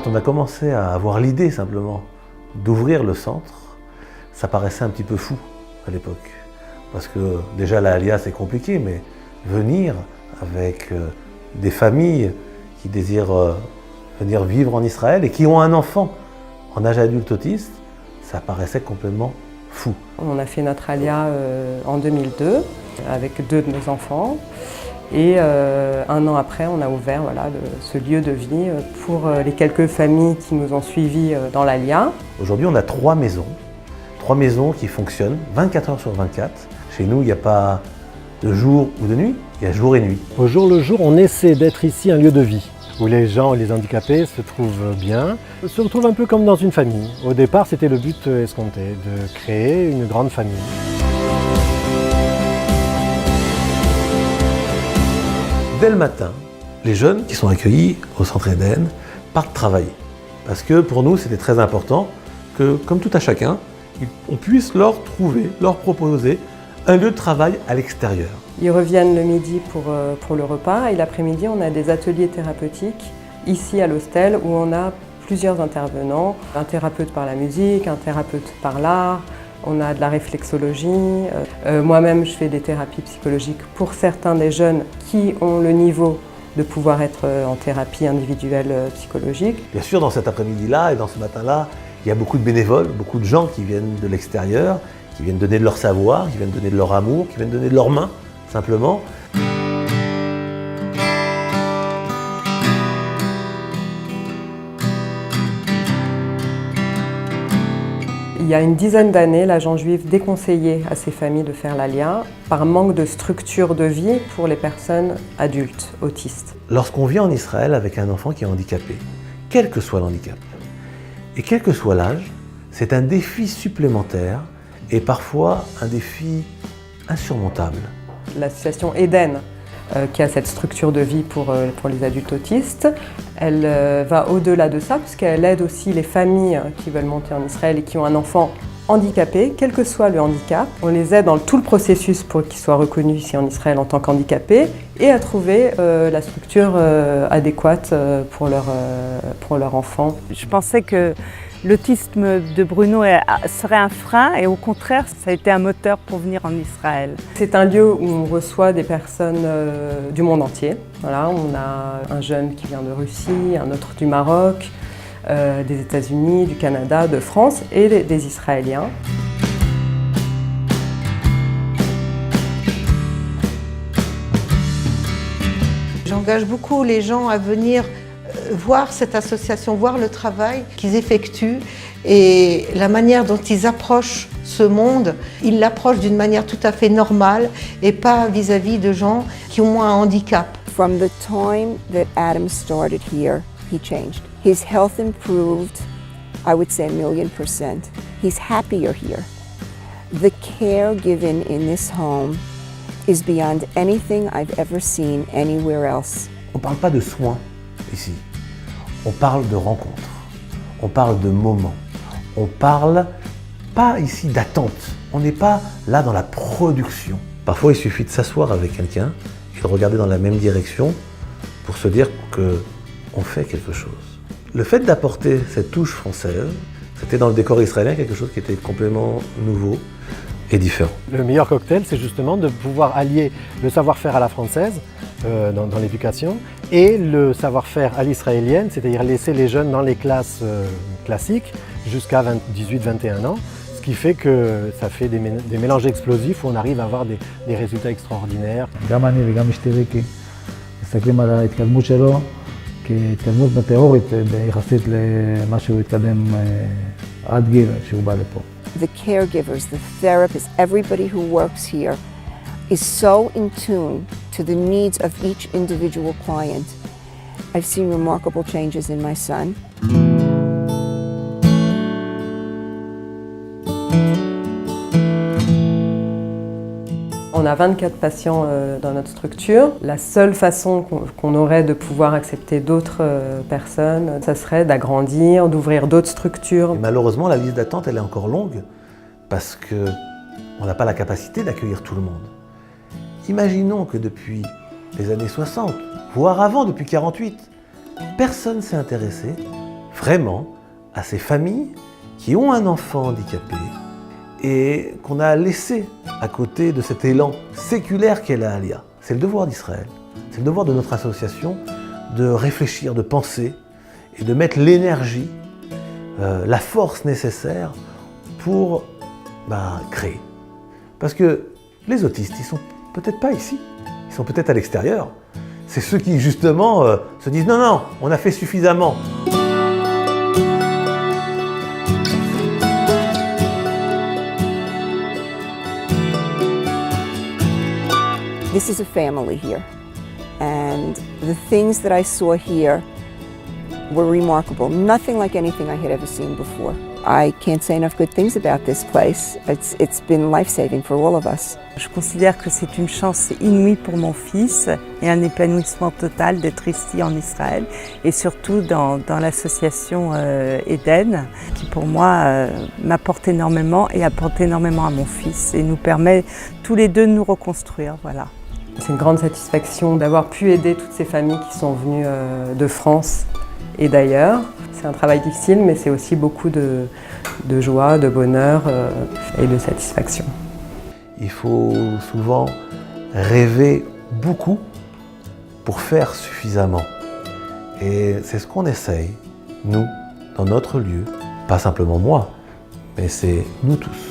Quand on a commencé à avoir l'idée simplement d'ouvrir le centre, ça paraissait un petit peu fou à l'époque. Parce que déjà la Alia c'est compliqué, mais venir avec des familles qui désirent venir vivre en Israël et qui ont un enfant en âge adulte autiste, ça paraissait complètement fou. On a fait notre Alia en 2002 avec 2 de nos enfants. Et un an après, on a ouvert ce lieu de vie pour les quelques familles qui nous ont suivis dans l'Alia. Aujourd'hui, on a 3 maisons qui fonctionnent 24 heures sur 24. Chez nous, il n'y a pas de jour ou de nuit, il y a jour et nuit. Au jour le jour, on essaie d'être ici un lieu de vie, où les gens, les handicapés se trouvent bien, se retrouvent un peu comme dans une famille. Au départ, c'était le but escompté, de créer une grande famille. Dès le matin, les jeunes qui sont accueillis au Centre Eden partent travailler. Parce que pour nous, c'était très important que, comme tout à chacun, on puisse leur proposer un lieu de travail à l'extérieur. Ils reviennent le midi pour le repas et l'après-midi, on a des ateliers thérapeutiques ici à l'hostel où on a plusieurs intervenants. Un thérapeute par la musique, un thérapeute par l'art, on a de la réflexologie. Moi-même, je fais des thérapies psychologiques pour certains des jeunes qui ont le niveau de pouvoir être en thérapie individuelle psychologique. Bien sûr, dans cet après-midi-là et dans ce matin-là, il y a beaucoup de bénévoles, beaucoup de gens qui viennent de l'extérieur, qui viennent donner de leur savoir, qui viennent donner de leur amour, qui viennent donner de leurs mains, simplement. Il y a une dizaine d'années, l'agent juif déconseillait à ces familles de faire l'Alia par manque de structure de vie pour les personnes adultes autistes. Lorsqu'on vient en Israël avec un enfant qui est handicapé, quel que soit l'handicap, et quel que soit l'âge, c'est un défi supplémentaire et parfois un défi insurmontable. L'association Eden, qui a cette structure de vie pour les adultes autistes, elle va au-delà de ça puisqu'elle aide aussi les familles qui veulent monter en Israël et qui ont un enfant handicapé, quel que soit le handicap. On les aide dans tout le processus pour qu'ils soient reconnus ici en Israël en tant qu'handicapés et à trouver la structure adéquate pour leur enfant. Je pensais que l'autisme de Bruno serait un frein et au contraire, ça a été un moteur pour venir en Israël. C'est un lieu où on reçoit des personnes du monde entier. Voilà, on a un jeune qui vient de Russie, un autre du Maroc, des États-Unis, du Canada, de France et des Israéliens. J'engage beaucoup les gens à venir voir cette association, voir le travail qu'ils effectuent et la manière dont ils approchent ce monde. Ils l'approchent d'une manière tout à fait normale et pas vis-à-vis de gens qui ont un handicap. From the time that Adam started here, he changed. His health improved, I would say 1,000,000%. He's happier here. The care given in this home is beyond anything I've ever seen anywhere else. On ne parle pas de soins ici, on parle de rencontres, on parle de moments, on parle pas ici d'attente, on n'est pas là dans la production. Parfois il suffit de s'asseoir avec quelqu'un et de regarder dans la même direction pour se dire qu'on fait quelque chose. Le fait d'apporter cette touche française, c'était dans le décor israélien quelque chose qui était complètement nouveau et différent. Le meilleur cocktail, c'est justement de pouvoir allier le savoir-faire à la française dans l'éducation et le savoir-faire à l'israélienne, c'est-à-dire laisser les jeunes dans les classes classiques jusqu'à 18-21 ans, ce qui fait que ça fait des mélanges explosifs où on arrive à avoir des résultats extraordinaires. גם אני וגם אשתי ריקי מסתכלים על ההתקדמות שלו כהתקדמות מטאורית ביחסית למה שהוא התקדם עד גיל שהוא בא לפה. The caregivers, the therapists, everybody who works here is so in tune to the needs of each individual client. I've seen remarkable changes in my son. On a 24 patients dans notre structure. La seule façon qu'on aurait de pouvoir accepter d'autres personnes, ça serait d'agrandir, d'ouvrir d'autres structures. Et malheureusement, la liste d'attente, elle est encore longue parce qu'on n'a pas la capacité d'accueillir tout le monde. Imaginons que depuis les années 60, voire avant, depuis 48, personne ne s'est intéressé vraiment à ces familles qui ont un enfant handicapé et qu'on a laissé à côté de cet élan séculaire qu'est la Aliyah. C'est le devoir d'Israël, c'est le devoir de notre association de réfléchir, de penser et de mettre l'énergie, la force nécessaire pour créer. Parce que les autistes, ils sont peut-être pas ici, ils sont peut-être à l'extérieur. C'est ceux qui justement se disent non, non, on a fait suffisamment. This is a family here, and the things that I saw here were remarkable. Nothing like anything I had ever seen before. I can't say enough good things about this place. It's been life-saving for all of us. Je considère que c'est une chance inouïe pour mon fils et un épanouissement total d'être ici en Israël et surtout dans l'association Eden qui pour moi m'apporte énormément et apporte énormément à mon fils et nous permet tous les deux de nous reconstruire. Voilà. C'est une grande satisfaction d'avoir pu aider toutes ces familles qui sont venues de France et d'ailleurs. C'est un travail difficile, mais c'est aussi beaucoup de joie, de bonheur et de satisfaction. Il faut souvent rêver beaucoup pour faire suffisamment. Et c'est ce qu'on essaye, nous, dans notre lieu. Pas simplement moi, mais c'est nous tous.